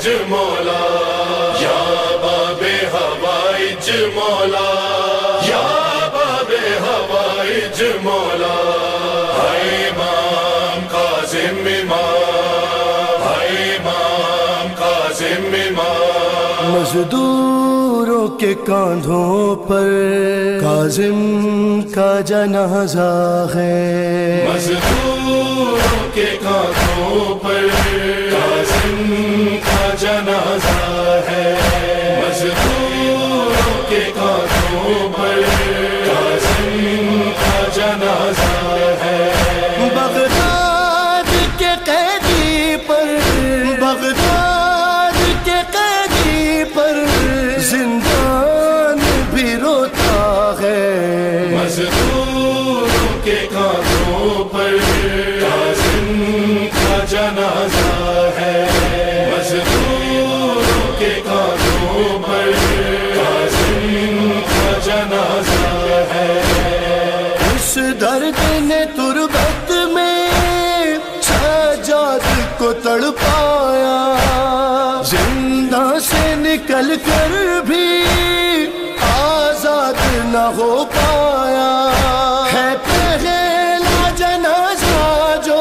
ہوائج مولا، یا باب ہوائج مولا، یا باب ہوائج مولا، ہے امام کاظم امام، ہے امام کاظم امام۔ مزدوروں کے کاندھوں پر کاظم کا جنازہ ہے، مزدوروں کے کاندھوں پر کاظم کا جنازہ ہے، مزدوروں کے کاندھوں پر کاظم کا جنازہ ہے۔ بغداد کے قیدی پر، بغداد کے قیدی پر زندان بھی روتا ہے، مزدوروں کے کاندھوں پر کاظم کا جنازہ ہے، مزدوروں کے کاندھوں پر کاظم کا جنازہ ہے۔ اس درد نے تربت میں سجاد کو تڑپایا، زندہ سے نکل کر بھی آزاد نہ ہو پایا، ہے پہلا جنازہ جو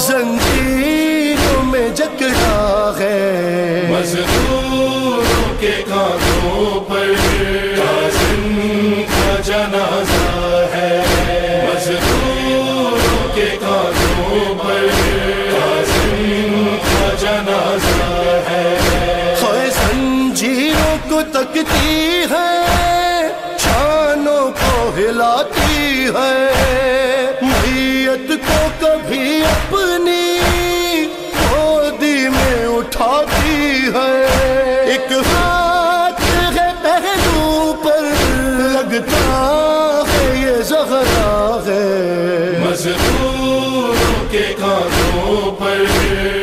زنجیروں میں جکڑا ہے، مزدوروں کے کاندھوں پر کاظم کا جنازہ ہے، مزدوروں کے کاندھوں پر کاظم کا جنازہ ہے۔ خواہ زنجیروں کو تکتی ہے، شانوں کو ہلاتی ہے، میت کو کبھی اپنی گودی میں اٹھاتی ہے، ایک ہاتھ ہے پہلو پر لگتا ہے یہ زہرا ہے، مزدوروں کے کاندھوں پر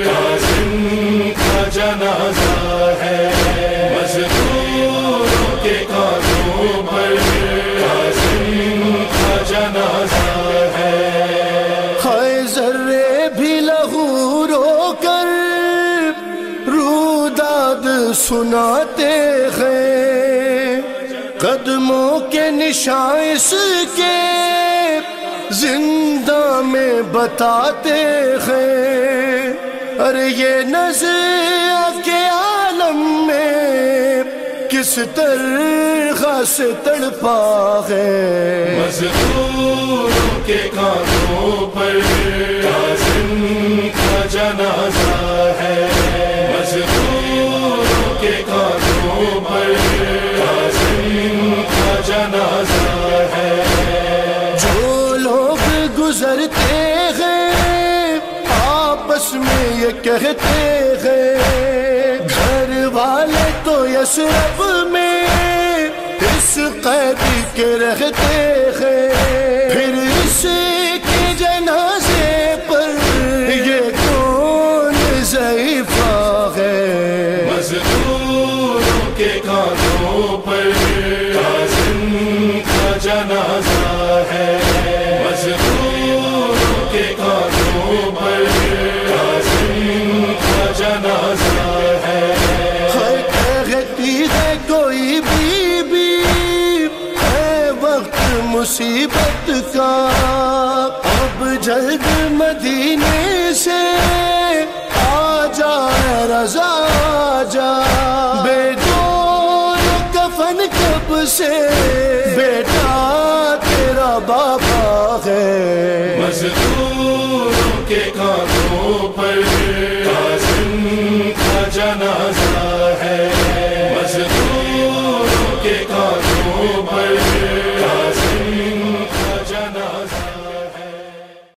کاظم کا جنازہ ہے، مزدوروں کے کاندھوں پر کاظم کا جنازہ ہے۔ ہائے ذرے بھی لہو رو کر روداد سناتے ہیں، قدموں کے نشان اس کے زندہ میں بتاتے ہیں، ارے یہ نظر کے عالم میں کس طرح سے تڑپا ہے، مزدوروں کے کاندھوں پر کاظم کا جنازہ ہے، مزدوروں کے کاندھوں پر کاظم کا جنازہ ہے۔ جو لوگ گزرتے ہیں آپس میں یہ کہتے ہیں، گھر والے تو یثرب میں اس قیدی کے رہتے ہیں، پھر اس کے جنازے پر یہ کون ضعیفہ ہے، مزدوروں کے کاندھوں پر کاظم کا جنازہ ہے، مزدوروں کے کاندھوں پر کاظم کا جنازہ ہے۔ کہتی ہے کوئی بی بی ہے وقت مصیبت کا، اب جلد مدینے سے آ جائے رضا جا، بے جان کفن کب سے بیٹا تیرا بابا ہے،